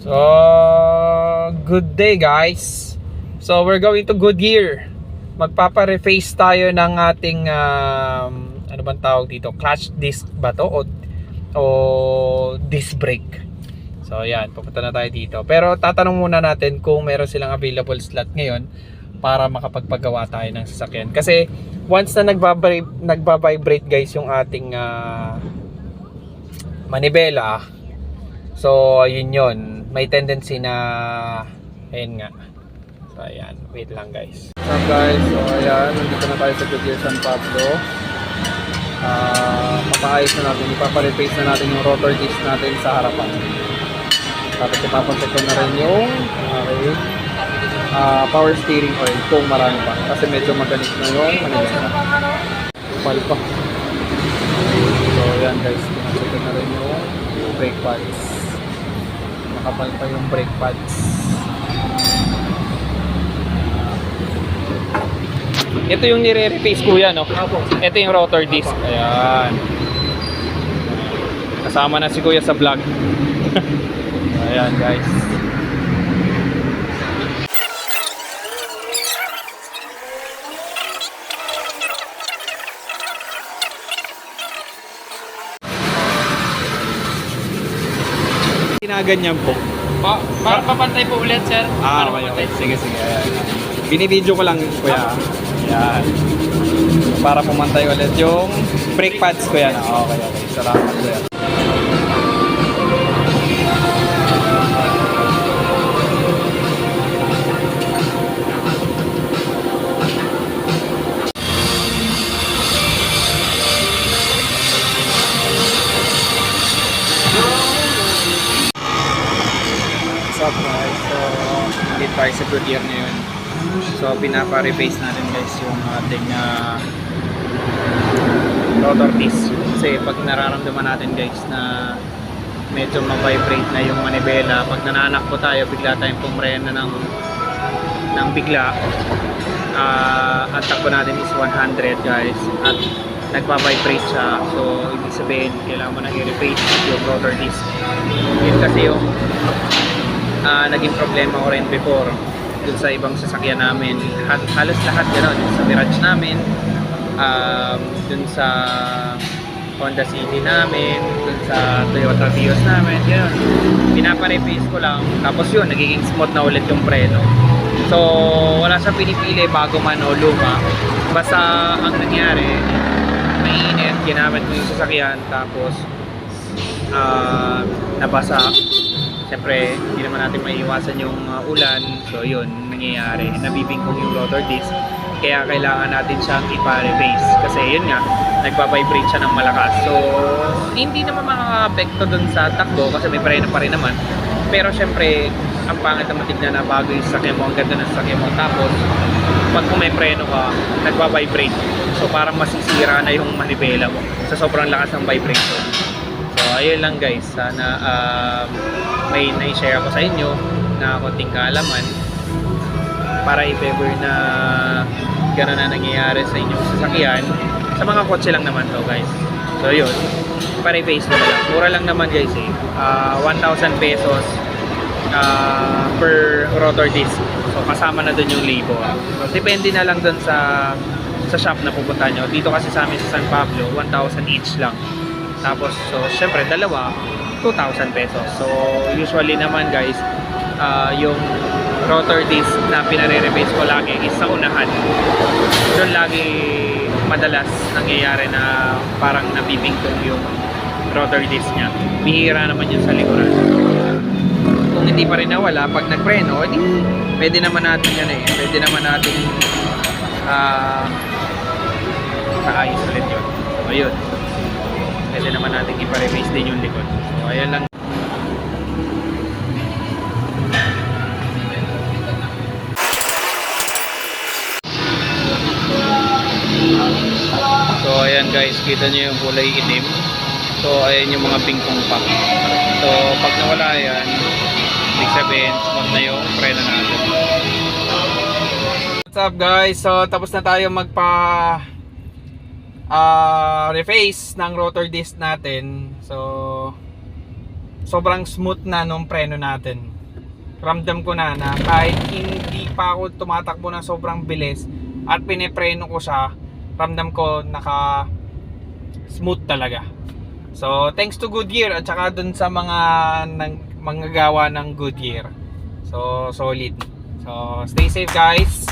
So, good day guys. So, we're going to Goodyear. Magpapa-reface tayo ng ating ano bang tawag dito? Clutch disc ba to? O disc brake. So, yan. Pupunta na tayo dito. Pero tatanong muna natin kung meron silang available slot ngayon para makapagpagawa tayo ng sasakyan. Kasi once na nagbabibrate guys yung ating manibela, so ayun yun, may tendency na ayun nga. So ayan, wait lang guys. What's up guys? So ayan, nandito na tayo sa Goodyear San Pablo. Papaayos na natin, ipapa-replace na natin yung rotor disc natin sa harapan. Tapos ipapacheck ko na rin yung power steering oil kung marami pa. Kasi medyo magalit na yung upal pa. So yan guys, pinacheck ko na rin yung brake pads. Makapal pa yung brake pads. Ito yung nire-replace kuya, no? Ito yung rotor disc. Ayan. Kasama na si kuya sa vlog. Ayan guys. Ginaganyan po. Para papantay po ulit, sir. Okay. Sige. Ayan. Binibidyo ko lang kuya. Ayan. Para pumantay ulit yung brake pads ko yan. Okay. Salamat kuya. What's up guys? So, dito tayo sa Goodyear ngayon. So, pinapa-replace natin guys yung ating rotor disc. Kasi pag nararamdaman natin guys na medyo ma-vibrate na yung manibela, pag nananakbo tayo, bigla tayong pumrena ng bigla. Ang takbo natin is 100 guys. At nagpa-vibrate siya. So, ibig sabihin, kailangan mo na i-replace yung rotor disc. Yun kasi yung naging problema ko rin before dun sa ibang sasakyan namin. Halos lahat gano'n, dun sa Mirage namin, dun sa Honda City namin, dun sa Toyota Vios namin, gano'n. Pinapa-replace ko lang, tapos yun, nagiging smooth na ulit yung preno. So, wala siyang pinipili bago man o luma. Basta ang nangyari, mainit, ginamit ko yung sasakyan, tapos nabasa. Siyempre, hindi naman natin maiiwasan yung ulan. So yun, nangyayari. Nabibingkong yung rotor disc. Kaya kailangan natin siyang ipa-replace. Kasi yun nga, nagpa-vibrate siya ng malakas. So, hindi naman makaka-apekto dun sa takbo kasi may preno pa rin naman. Pero siyempre, ang pangit na matignan na bago yung sasakyan mo, ang ganda ng sasakyan mo. Tapos, pag kung may preno ka, nagpa-vibrate. So, parang masisira na yung manibela mo sa sobrang lakas ng vibration. So, ayun lang guys. Sana may na-share ako sa inyo na konting kaalaman para if ever na gano'n na nangyayari sa inyong sasakyan. Sa mga kotse lang naman to guys. So yun, pa-replace mo na lang. Mura lang naman guys eh. 1,000 pesos per rotor disc. So kasama na dun yung libo. So depende na lang dun sa shop na pupunta nyo. Dito kasi sa amin sa San Pablo, 1,000 each lang. Tapos, so, syempre, dalawa, 2,000 pesos. So, usually naman, guys, yung rotor disc na pinare-replace ko lagi is sa unahan. Doon lagi madalas nangyayari na parang nabibingkong yung rotor disc niya. Bihira naman yun sa likuran. Kung hindi pa rin nawala, pag nagpreno, edi, pwede naman natin yan eh. Pwede naman natin kaayos ulit yun. So, yun. Pwede naman natin ipa-replace din yung likod. So, ayan lang. So, ayan guys. Kita nyo yung kulay itim. So, ayan yung mga pingpong pa. So, pag nawala yan, ibig sabihin, smooth na yung preno natin. What's up guys? So, tapos na tayo reface ng rotor disc natin. So sobrang smooth na nung preno natin. Ramdam ko na kahit hindi pa ako tumatakbo ng sobrang bilis at pinipreno ko siya, ramdam ko naka smooth talaga. So thanks to Goodyear at saka dun sa mga manggagawa ng Goodyear. So solid. So stay safe guys.